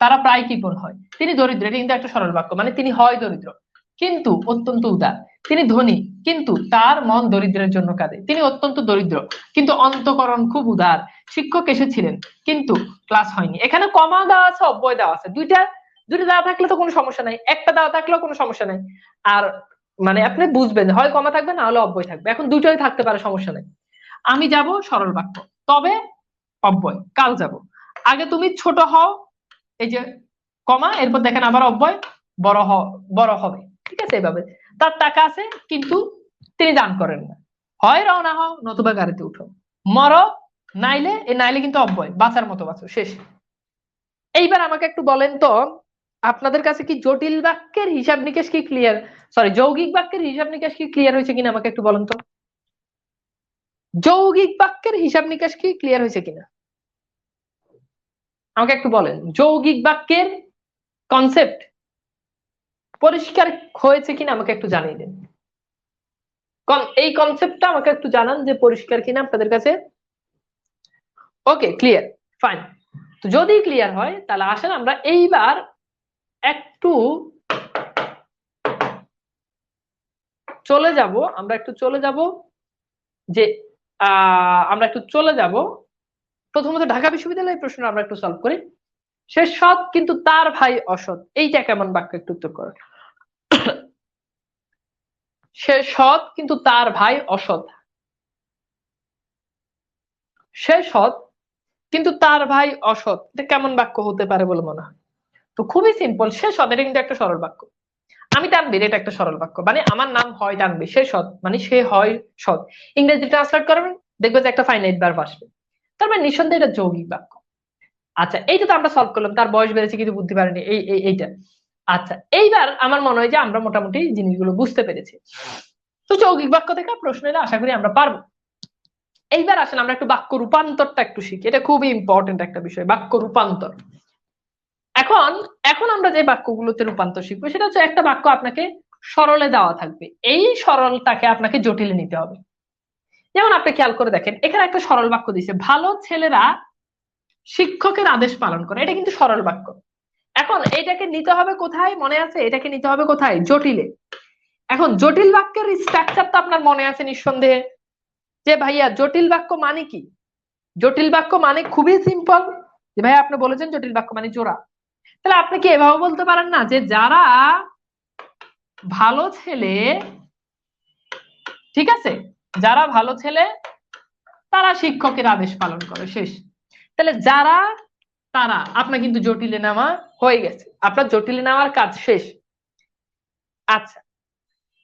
তারা প্রায় কৃপণ হয়। তিনি দরিদ্র, এটা কিন্তু একটা সরল বাক্য, মানে তিনি হয় দরিদ্র কিন্তু অত্যন্ত উদার। তিনি ধনী কিন্তু তার মন দরিদ্রের জন্য কাঁদে। তিনি অত্যন্ত দরিদ্র কিন্তু অন্তঃকরণ খুব উদার। শিক্ষক এসেছিলেন কিন্তু ক্লাস হয়নি। এখানে কমা দেওয়া আছে, অব্যয় দেওয়া আছে, দুইটা দুইটা দেওয়া থাকলে তো কোনো সমস্যা নাই, একটা দেওয়া থাকলেও কোনো সমস্যা নাই। আর মানে আপনি বুঝবেন হয় কমা থাকবে না হলে অব্যয় থাকবে, এখন দুটোই থাকতে পারে, সমস্যা নাই। আমি যাব সরল বাক্য, তবে অব্যয়, কাল যাব। আগে তুমি ছোট হও, এই যে কমা, এরপর দেখেন আবার অব্যয়, বড় বড় হবে, ঠিক আছে। এইভাবে তার টাকা আছে কিন্তু তিনি দান করেন না। হয় রওনা হও নতুবা গাড়িতে উঠো, মরো নাইলে, এই নাইলে কিন্তু অব্যয়, বাঁচার মতো বাঁচো, শেষ। এইবার আমাকে একটু বলেন তো, আপনাদের কাছে কি জটিল বাক্যের হিসাব নিকেশ কি ক্লিয়ার, সরি যৌগিক বাক্যের হিসাব নিকেশ কি ক্লিয়ার হয়েছে কিনা আমাকে একটু বলেন তো। যৌগিক বাক্যের হিসাব নিকাশ কি ক্লিয়ার হয়েছে কিনা আমাকে একটু বলেন। যৌগিক বাক্যের কনসেপ্ট পরিষ্কার হয়েছে কিনা আমাকে একটু জানিয়ে দিন। এই কনসেপ্টটা আমাকে একটু জানান যে পরিষ্কার কিনা আপনাদের কাছে। ওকে, ক্লিয়ার, ফাইন। তো যদি ক্লিয়ার হয় তাহলে আসেন আমরা এইবার একটু চলে যাব, আমরা একটু চলে যাব যে আমরা একটু চলে যাব প্রথমত ঢাকা বিশ্ববিদ্যালয়ের প্রশ্ন আমরা একটু সলভ করি। সে সৎ কিন্তু তার ভাই অসৎ, এইটা কেমন বাক্য একটু উত্তর করেন। সে সৎ কিন্তু তার ভাই অসৎ, সে সৎ কিন্তু তার ভাই অসৎ, এটা কেমন বাক্য হতে পারে বলে মনে হয়? তো খুবই সিম্পল, সে সৎ এটা কিন্তু একটা সরল বাক্য। আমি তানবীর, এটা একটা সরল বাক্য, মানে আমার নাম হয় তানবীর, সে সৎ মানে সে হয় সৎ। ইংরেজি ট্রান্সলেট করবেন, দেখবে যে একটা ফাইনাইট ভার্ব আসবে, তার মানে নিঃসন্দেহে এটা যৌগিক বাক্য। আচ্ছা, এইটা তো আমরা সলভ করলাম, তার বয়স বেড়েছে কিন্তু বুদ্ধি পারেনি, এইটা। আচ্ছা, এইবার আমার মনে হয় যে আমরা মোটামুটি জিনিসগুলো বুঝতে পেরেছি। তো যৌগিক বাক্য থেকে প্রশ্ন এলে আশা করি আমরা পারবো। এইবার আসেন আমরা একটু বাক্য রূপান্তরটা একটু শিখি, এটা খুবই ইম্পর্টেন্ট একটা বিষয়, বাক্য রূপান্তর। এখন এখন আমরা যে বাক্যগুলোতে রূপান্তর শিখবো সেটা হচ্ছে একটা বাক্য আপনাকে সরলে দেওয়া থাকবে, এই সরলটাকে আপনাকে জটিলে নিতে হবে। যেমন আপনি খেয়াল করে দেখেন, এখানে একটা সরল বাক্য দিছে, ভালো ছেলেরা শিক্ষকের আদেশ পালন করে, এটা কিন্তু সরল বাক্য। এখন এটাকে নিতে হবে কোথায়, মনে আছে? এটাকে নিতে হবে কোথায়? জটিলে। এখন জটিল বাক্যের স্ট্রাকচার তো আপনার মনে আছে নিঃসন্দেহে, যে ভাইয়া জটিল বাক্য মানে কি? জটিল বাক্য মানে খুবই সিম্পল, যে ভাইয়া আপনি বলেছেন জটিল বাক্য মানে জোড়া। তাহলে আপনি কি এভাবে বলতে পারেন না যে যারা ভালো ছেলে, ঠিক আছে, যারা ভালো ছেলে তারা শিক্ষকের আদেশ পালন করে, শেষ। তাহলে যারা তারা আপনার কিন্তু জটিলে নেওয়া হয়ে গেছে, আপনার জটিলে নেওয়ার কাজ শেষ। আচ্ছা,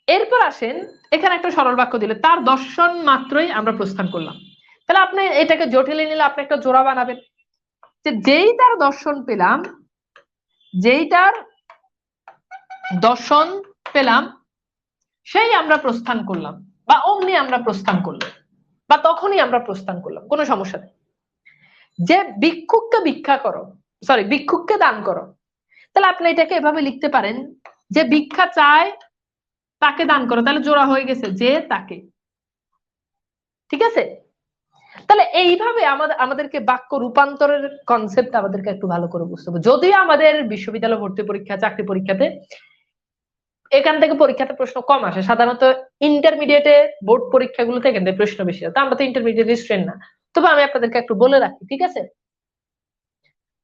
এরপর আসেন, এখানে একটা সরল বাক্য দিলে তার দর্শন মাত্রই আমরা প্রস্থান করলাম। তাহলে আপনি এটাকে জটিলে নিলে আপনি একটা জোড়া বানাবেন, যে যেই তার দর্শন পেলাম, যেই তার দর্শন পেলাম সেই আমরা প্রস্থান করলাম, বা অমনি আমরা প্রস্থান করলাম, বা তখনই আমরা প্রস্থান করলাম, কোনো সমস্যা নেই। যে ভিক্ষুককে ভিক্ষা করো, সরি ভিক্ষুককে দান করো, তাহলে আপনি এটাকে এভাবে লিখতে পারেন যে ভিক্ষা চায় তাকে দান করো, তাহলে জোড়া হয়ে গেছে যে তাকে, ঠিক আছে। তাহলে এইভাবে আমাদেরকে বাক্য রূপান্তরের কনসেপ্ট আমাদেরকে একটু ভালো করে বুঝতে হবে। যদিও আমাদের বিশ্ববিদ্যালয় ভর্তি পরীক্ষা, চাকরি পরীক্ষাতে এখান থেকে পরীক্ষাতে প্রশ্ন কম আসে, সাধারণত ইন্টারমিডিয়েটে বোর্ড পরীক্ষাগুলোতে এখান থেকে প্রশ্ন বেশি আসে, আমরা তো ইন্টারমিডিয়েট স্টুডেন্ট না। তবে আমি আপনাদেরকে একটু বলে রাখি, ঠিক আছে।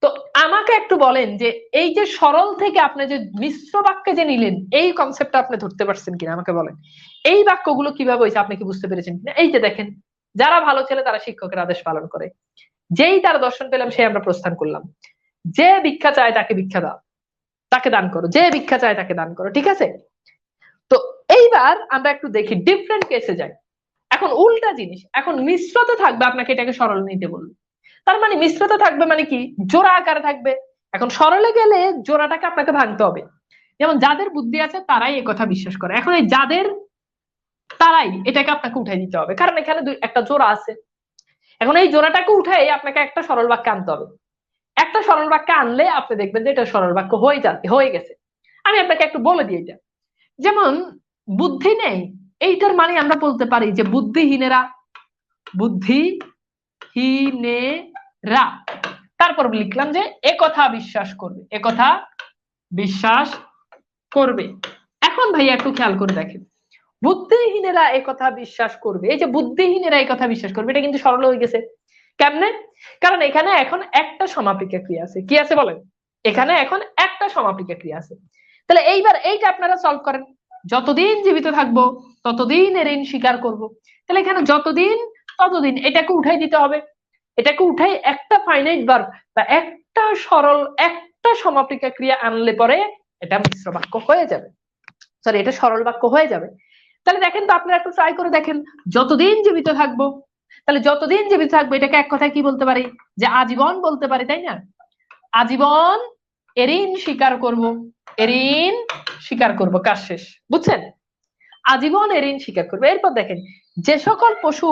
তো আমাকে একটু বলেন যে এই যে সরল থেকে আপনি যে মিশ্র বাক্যে যে নিলেন, এই কনসেপ্টটা আপনি ধরতে পারছেন কিনা আমাকে বলেন। এই বাক্যগুলো কিভাবে হয়েছে আপনি কি বুঝতে পেরেছেন কিনা? এই যে দেখেন, যারা ভালো ছেলে তারা শিক্ষকের আদেশ পালন করে, যেই তার দর্শন পেলাম সে আমরা প্রস্থান করলাম, যে ভিক্ষা চায় তাকে ভিক্ষা দাও, তাকে দান করো, যে ভিক্ষা চায় তাকে দান করো, ঠিক আছে। তো এইবার আমরা একটু দেখি ডিফারেন্ট কেসে যাই। এখন উল্টা জিনিস, এখন মিশ্রতে থাকবে, আপনাকে এটাকে সরল নিতে বলবে, তার মানে মিশ্রতে থাকবে মানে কি, জোড়া আকারে থাকবে। এখন সরলে গেলে জোড়াটাকে আপনাকে ভাঙতে হবে। যেমন যাদের বুদ্ধি আছে তারাই এই কথা বিশ্বাস করে, এখন এই যাদের, তারাই এটাকে আপনাকে উঠাই দিতে হবে, কারণ এখানে একটা জোড়া আছে। এখন এই জোড়াটাকে উঠাই আপনাকে একটা সরল বাক্যে আনতে হবে। একটা সরল বাক্যে আনলে আপনি দেখবেন যে এটা সরল বাক্য হয়ে গেছে। আমি আপনাকে একটু বলে দিই এটা, যেমন বুদ্ধি নেই এইটার মানে আমরা বলতে পারি যে বুদ্ধিহীনেরা, বুদ্ধিহীনেরা, তারপর লিখলাম যে একথা বিশ্বাস করবে, একথা বিশ্বাস করবে। এখন ভাই একটু খেয়াল করে দেখেন, বুদ্ধিহীনেরা একথা বিশ্বাস করবে, এই যে বুদ্ধিহীনেরা একথা বিশ্বাস করবে, এটা কিন্তু সরল হয়ে গেছে। কেমনে? কারণ এখানে এখন একটা সমাপিকা ক্রিয়া আছে। কি আছে বলেন? এখানে এখন একটা সমাপিকা ক্রিয়া আছে। তাহলে এইবার এইটা আপনারা সলভ করেন। যতদিন জীবিত থাকবো ততদিন এর ঋণ স্বীকার করব। তাহলে এখানে যতদিন ততদিন এটাকে উঠাই দিতে হবে। এটাকে উঠাই একটা ফাইনাইট ভার্ব বা একটা সরল একটা সমাপিকা ক্রিয়া আনলে পরে এটা মিশ্র বাক্য হয়ে যাবে, সরি এটা সরল বাক্য হয়ে যাবে। তাহলে দেখেন তো, আপনারা একটু ট্রাই করে দেখেন, যতদিন জীবিত থাকবো, তাহলে যতদিন জীবিত থাকবো এটাকে এক কথায় কি বলতে পারি? যে আজীবন বলতে পারি, তাই না? আজীবন এর ঋণ স্বীকার করব, এর ঋণ স্বীকার করব, কাজ শেষ। বুঝছেন? আজীবন এর ঋণ স্বীকার করবে। এরপর দেখেন, যে সকল পশু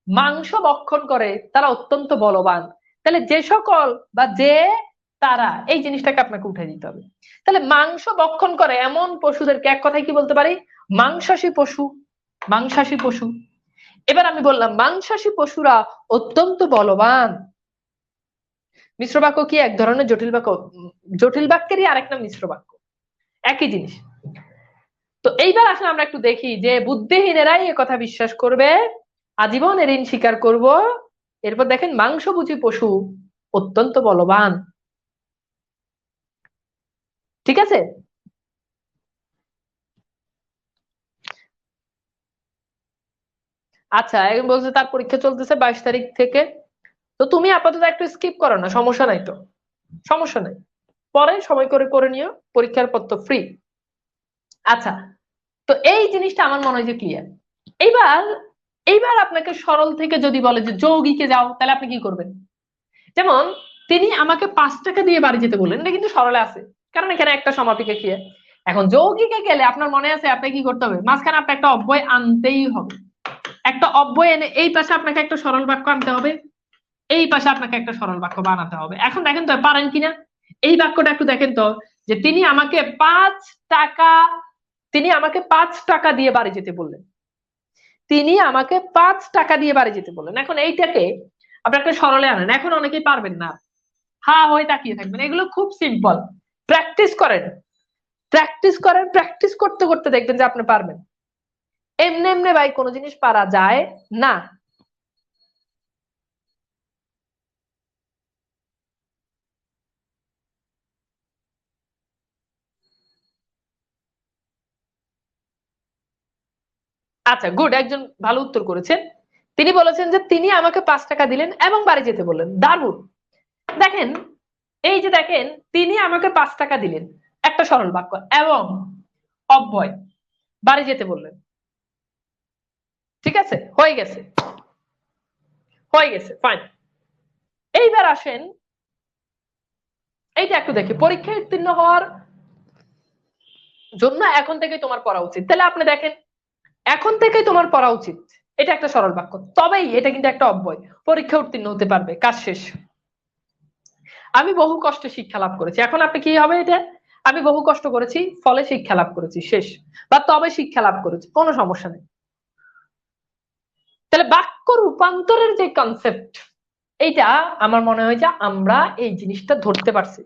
মাংস ভক্ষণ করে তারা অত্যন্ত বলবান। তাহলে যে সকল বা যে তারা, এই জিনিসটাকে আপনাকে উঠে দিতে হবে। তাহলে মাংস ভক্ষণ করে এমন পশুদেরকে এক কথায় কি বলতে পারি? মাংসাশী পশু, মাংসাশী পশু। এবার আমি বললাম মাংসাশী পশুরা অত্যন্ত বলবান। মিশ্র বাক্য কি এক ধরনের জটিল বাক্য? জটিল বাক্যেরই আরেক নাম মিশ্র বাক্য, একই জিনিস। তো এইবার আসলে আমরা একটু দেখি যে বুদ্ধিহীনেরাই এ কথা বিশ্বাস করবে, আজীবন এর ঋণ স্বীকার করব। এরপর দেখেন মাংসভোজী পশু অত্যন্ত বলবান। ঠিক আছে? আচ্ছা, এখন বলছে তার পরীক্ষা চলতেছে 22 তারিখ থেকে। তো তুমি আপাতত একটু স্কিপ করো না, সমস্যা নাই তো, সমস্যা নাই, পরে সময় করে করে নিও, পরীক্ষার পর তো ফ্রি। আচ্ছা, তো এই জিনিসটা আমার মনে হয় যে ক্লিয়ার। এইবার এইবার আপনাকে সরল থেকে যদি বলে যে যৌগিকে যাও, তাহলে আপনি কি করবেন? যেমন তিনি আমাকে 5 টাকা দিয়ে বাড়ি যেতে বললেন, এটা কিন্তু সরলে আছে, কারণ এখানে একটা সমাপিকা ক্রিয়া। এখন যৌগিকে গেলে আপনার মনে আছে আপনি কি করতে হবে? মাঝখানে আপনি একটা অব্যয় আনতেই হবে। একটা অব্যয় এনে এই পাশে আপনাকে একটা সরল বাক্য আনতে হবে, এই পাশে আপনাকে একটা সরল বাক্য বানাতে হবে। এখন দেখেন তো পারেন কিনা এই বাক্যটা একটু দেখেন তো, যে তিনি আমাকে 5 টাকা, তিনি আমাকে 5 টাকা দিয়ে বাড়ি যেতে বললেন, তিনি আমাকে 5 টাকা দিয়ে বাড়ি যেতে বললেন। এখন এইটাকে আপনি একটা সরলে আনেন। এখন অনেকেই পারবেন না, হা হয়ে তাকিয়ে থাকবেন। এগুলো খুব সিম্পল, প্র্যাকটিস করেন, প্র্যাকটিস করেন, প্র্যাকটিস করতে করতে দেখবেন যে আপনি পারবেন। এমনি এমনি ভাই কোনো জিনিস পারা যায় না। আচ্ছা গুড, একজন ভালো উত্তর করেছেন। তিনি বলেছেন যে তিনি আমাকে 5 টাকা দিলেন এবং বাড়ি যেতে বললেন। দারুণ। দেখেন, এই যে দেখেন, তিনি আমাকে 5 টাকা দিলেন, একটা সরল বাক্য এবং অব্যয়, বাড়ি যেতে বললেন। ঠিক আছে, হয়ে গেছে, হয়ে গেছে, ফাইন। এইবার আসেন, এইটা একটু দেখি, পরীক্ষায় উত্তীর্ণ হওয়ার জন্য এখন থেকে তোমার পড়া উচিত। তাহলে আপনি দেখেন, এখন থেকে তোমার পড়া উচিত, এটা একটা সরল বাক্য, তবেই এটা কিন্তু একটা অব্যয়, পরীক্ষা উত্তীর্ণ হতে পারবে, কাজ শেষ। আমি বহু কষ্টে শিক্ষা লাভ করেছি, এখন আপনি কি হবে এটা? আমি বহু কষ্ট করেছি ফলে শিক্ষা লাভ করেছি, শেষ। বা তবে শিক্ষা লাভ করেছি, কোনো সমস্যা নেই। তাহলে বাক্য রূপান্তরের যে কনসেপ্ট, এইটা আমার মনে হয় যে আমরা এই জিনিসটা ধরতে পারছি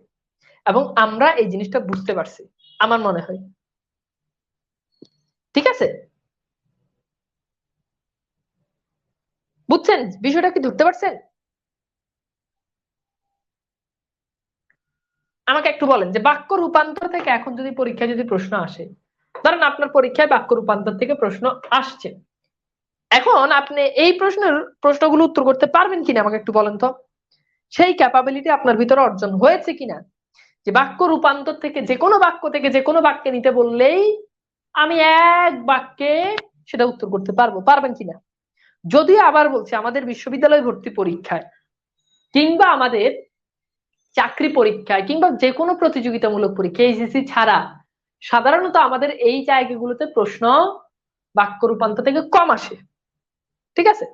এবং আমরা এই জিনিসটা বুঝতে পারছি, আমার মনে হয়। ঠিক আছে, বুঝছেন বিষয়টা, কি ধরতে পারছেন? আমাকে একটু বলেন যে বাক্য রূপান্তর থেকে এখন যদি পরীক্ষায় যদি প্রশ্ন আসে, ধরেন আপনার পরীক্ষায় বাক্য রূপান্তর থেকে প্রশ্ন আসছে, এখন আপনি এই প্রশ্নগুলো উত্তর করতে পারবেন কিনা আমাকে একটু বলেন তো। সেই ক্যাপাবিলিটি আপনার ভিতরে অর্জন হয়েছে কিনা, যে বাক্য রূপান্তর থেকে যে কোনো বাক্য থেকে যে কোনো বাক্যে নিতে বললেই আমি এক বাক্যে সেটা উত্তর করতে পারবো, পারবেন কিনা? যদিও আবার বলছি, আমাদের বিশ্ববিদ্যালয় ভর্তি পরীক্ষায় কিংবা আমাদের চাকরি পরীক্ষায় কিংবা যে কোনো প্রতিযোগিতামূলক পরীক্ষা এইচএসসি ছাড়া সাধারণত আমাদের এই জায়গাগুলোতে প্রশ্ন বাক্য রূপান্তর থেকে কম আসে। ঠিক আছে,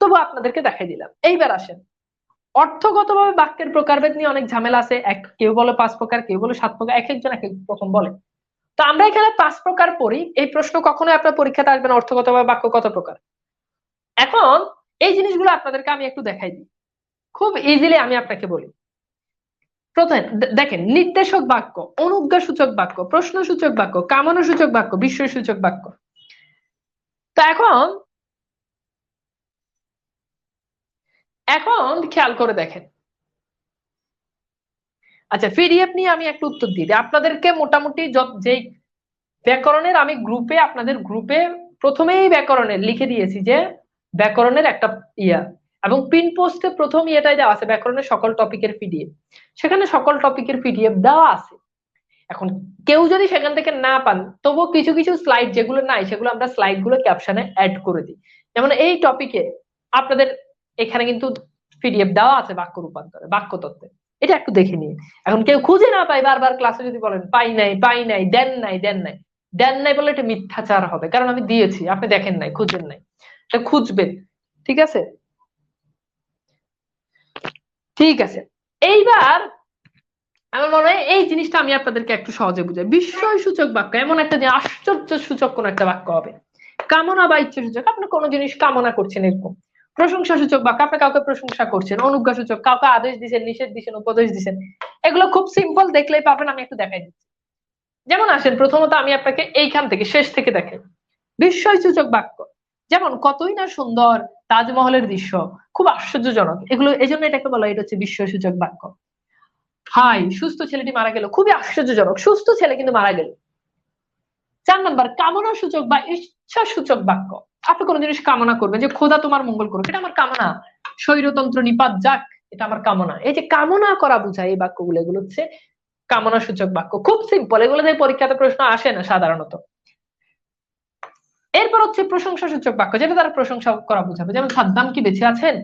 তবু আপনাদেরকে দেখাই দিলাম। এইবার আসেন, অর্থগতভাবে বাক্যের প্রকারভেদ নিয়ে অনেক ঝামেলা আছে। কেউ বলে 5 প্রকার, কেউ বলে 7 প্রকার, এক একজন এক এক রকম বলে। তো আমরা এখানে 5 প্রকার পড়ি। এই প্রশ্ন কখনোই আপনার পরীক্ষাতে আসবে না, অর্থগত বা বাক্য কত প্রকার। এখন এই জিনিসগুলো আপনাদেরকে আমি একটু দেখাই দিই, খুব ইজিলি আমি আপনাকে বলি। প্রথমে দেখেন, নির্দেশক বাক্য, অনুজ্ঞাসূচক বাক্য, প্রশ্নসূচক বাক্য, কামনাসূচক বাক্য, বিস্ময়সূচক বাক্য। তো এখন এখন খেয়াল করে দেখেন। আচ্ছা, পিডিএফ নিয়ে আমি একটু উত্তর দিই আপনাদেরকে। মোটামুটি যেই ব্যাকরণের আমি গ্রুপে, আপনাদের গ্রুপে প্রথমেই ব্যাকরণের লিখে দিয়েছি যে ব্যাকরণের একটা ইয়া, এবং পিন পোস্টে প্রথম ইয়েটাই দেওয়া আছে ব্যাকরণের সকল টপিকের পিডিএফ। সেখানে সকল টপিকের পিডিএফ দেওয়া আছে। এখন কেউ যদি সেখান থেকে না পান, তবুও কিছু কিছু স্লাইড যেগুলো নাই সেগুলো আমরা স্লাইড গুলো ক্যাপশনে অ্যাড করে দিই। যেমন এই টপিকে আপনাদের এখানে কিন্তু পিডিএফ দেওয়া আছে বাক্য রূপান্তরে, বাক্য তত্ত্বে। এটা একটু দেখে নিন। এখন কেউ খুঁজে না পাই, বারবার ক্লাসে যদি বলেন পাই নাই পাই নাই, দেন নাই দেন নাই, দেন নাই বলে এটা মিথ্যাচার হবে, কারণ আমি দিয়েছি, আপনি দেখেন নাই, খুঁজেন নাই, এটা খুঁজবেন। ঠিক আছে, ঠিক আছে। এইবার আমার মনে হয় এই জিনিসটা আমি আপনাদেরকে একটু সহজে বুঝাই। বিস্ময় সূচক বাক্য এমন একটা যে আশ্চর্য সূচক কোন একটা বাক্য হবে। কামনা বা ইচ্ছা সূচক, আপনি কোনো জিনিস কামনা করছেন এরকম। প্রশংসা সূচক বাক্য, আপনি কাউকে প্রশংসা করছেন। অনুজ্ঞা সূচক, কাউকে আদেশ দিচ্ছেন, নিষেধ দিচ্ছেন, উপদেশ দিচ্ছেন। এগুলো খুব সিম্পল, দেখলেই পাবেন। আমি একটু দেখাই দিচ্ছি। যেমন আসেন, প্রথমত আমি আপনাকে এইখান থেকে শেষ থেকে দেখাই। বিস্ময় সূচক বাক্য, যেমন কতই না সুন্দর তাজমহলের দৃশ্য, খুব আশ্চর্যজনক, এগুলো এই জন্য এটাকে বলা, এটা হচ্ছে বিস্ময় সূচক বাক্য। হাই, সুস্থ ছেলেটি মারা গেল, খুবই আশ্চর্যজনক, সুস্থ ছেলে কিন্তু মারা গেল। 4 নাম্বার, কামনা সূচক বা ইচ্ছা সূচক বাক্য। আপনি কোনো জিনিস কামনা করবেন যে খোদা তোমার মঙ্গল করুক, এটা আমার কামনা। স্বৈরতন্ত্র নিপাত যাক, এটা আমার কামনা। এই যে কামনা করা বোঝায় এই বাক্যগুলো, এগুলো হচ্ছে কামনা সূচক বাক্য। খুব সিম্পল, এগুলো থেকে পরীক্ষাতে প্রশ্ন আসে না সাধারণত। এরপর হচ্ছে প্রশংসা সূচক বাক্য, যেটা দ্বারা প্রশংসা করা বোঝাবে। যেমন সাদ্দাম কি বেঁচে আছেন,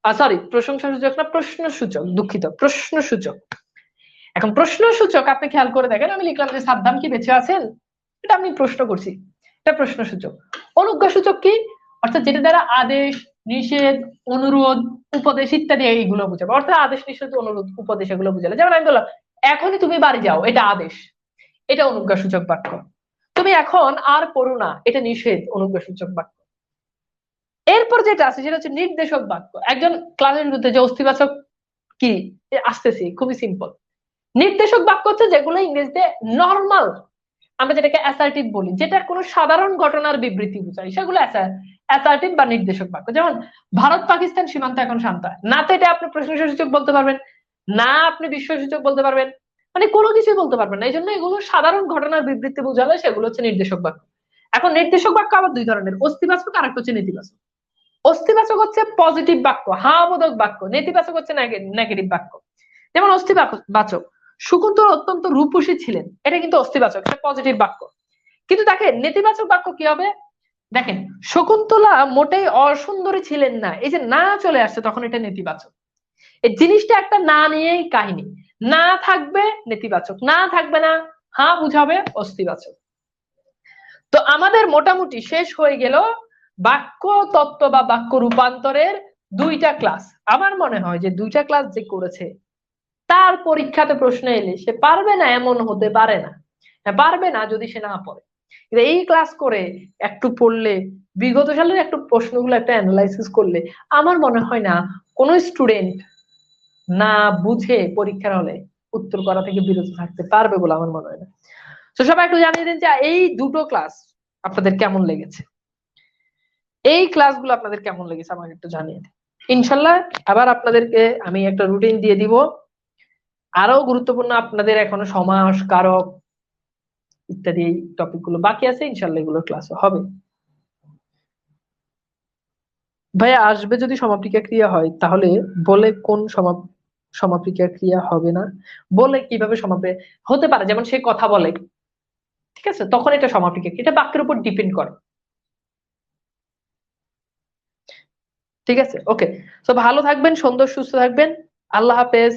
সরি, প্রশংসা সূচক না, প্রশ্ন সূচক, দুঃখিত, প্রশ্ন সূচক। এখন প্রশ্ন সূচক আপনি খেয়াল করে দেখেন, আমি লিখলাম যে সাদ্দাম কি বেঁচে আছেন, এটা আমি প্রশ্ন করছি, এটা প্রশ্ন সূচক। অনুজ্ঞা সূচক কি, অর্থাৎ যেটা দ্বারা আদেশ, নিষেধ, অনুরোধ, উপদেশ ইত্যাদি এইগুলো বোঝাবে। অর্থাৎ আদেশ, নিষেধ, অনুরোধ, উপদেশ এগুলো বোঝাবে। যেমন আমি বললাম এখনই তুমি বাড়ি যাও, এটা আদেশ, এটা অনুজ্ঞা সূচক বাক্য। তুমি এখন আর পড়ো না, এটা নিষেধ, অনুজ্ঞা সূচক বাক্য। এরপর যেটা আছে সেটা হচ্ছে নির্দেশক বাক্য। একজন ক্লাসের বিরুদ্ধে যে অস্তিবাচক কি, আসতেছি, খুবই সিম্পল। নির্দেশক বাক্য হচ্ছে যেগুলো ইংরেজিতে নর্মাল, আমরা যেটাকে অ্যাসার্টিভ বলি, যেটা কোনো সাধারণ ঘটনার বিবৃতি বোঝায়, সেগুলো অ্যাসার্টিভ বা নির্দেশক বাক্য। যেমন ভারত পাকিস্তান সীমান্ত এখন শান্ত, না তো এটা আপনি প্রশংসা সূচক বলতে পারবেন, না আপনি বিস্ময় সূচক বলতে পারবেন, মানে কোনো কিছুই বলতে পারবেন না। এই জন্য এগুলো সাধারণ ঘটনার বিবৃতি বোঝালে সেগুলো হচ্ছে নির্দেশক বাক্য। এখন নির্দেশক বাক্য আবার দুই ধরনের, অস্তিবাচক আর একটা হচ্ছে নেতিবাচক। অস্তিবাচক হচ্ছে পজিটিভ বাক্য, হাবোধক বাক্য। নেতিবাচক হচ্ছে নেগেটিভ বাক্য। যেমন অস্তিবাচক, শকুন্তলা অত্যন্ত রূপসী ছিলেন, এটা কিন্তু অস্তিবাচক, এটা পজিটিভ বাক্য। কিন্তু দেখেন নেতিবাচক বাক্য কি হবে, দেখেন শকুন্তলা মোটেই অসুন্দরী ছিলেন না, এই যে না চলে আসছে, তখন এটা নেতিবাচক। এই জিনিসটা একটা না নিয়েই কাহিনী, না থাকবে নেতিবাচক, না থাকবে না হ্যাঁ বুঝাবে অস্তিবাচক। তো আমাদের মোটামুটি শেষ হয়ে গেল বাক্য তত্ত্ব বা বাক্য রূপান্তরের দুইটা ক্লাস। আমার মনে হয় যে দুইটা ক্লাস যে করেছে তার পরীক্ষাতে প্রশ্ন এলে সে পারবে না এমন হতে পারে না, পারবে না যদি সে না পড়ে। কিন্তু এই ক্লাস করে একটু পড়লে, বিগত সালের একটু প্রশ্নগুলো একটা অ্যানালাইসিস করলে, আমার মনে হয় না কোনো স্টুডেন্ট না বুঝে পরীক্ষার হলে উত্তর করা থেকে বিরত থাকতে পারবে বলে আমার মনে হয় না। তো সবাই একটু জানিয়ে দিন যে এই দুটো ক্লাস আপনাদের কেমন লেগেছে, এই ক্লাসগুলো আপনাদের কেমন লেগেছে আমাকে একটু জানিয়ে দিন। ইনশাল্লাহ আবার আপনাদেরকে আমি একটা রুটিন দিয়ে দিব। আরো গুরুত্বপূর্ণ আপনাদের এখনো সমাস, কারক ইত্যাদি এই টপিক গুলো বাকি আছে, ইনশাল্লাহ এগুলোর ক্লাস হবে। ভাইয়া আসবে যদি সমাপিকা ক্রিয়া হয়, তাহলে বলে কোন সমাপিকা ক্রিয়া হবে না, বলে কিভাবে সমাপে হতে পারে, যেমন সে কথা বলে, ঠিক আছে, তখন এটা সমাপিকা, এটা বাক্যের উপর ডিপেন্ড করে। ঠিক আছে, ওকে। তো ভালো থাকবেন, সুন্দর সুস্থ থাকবেন, আল্লাহ হাফেজ।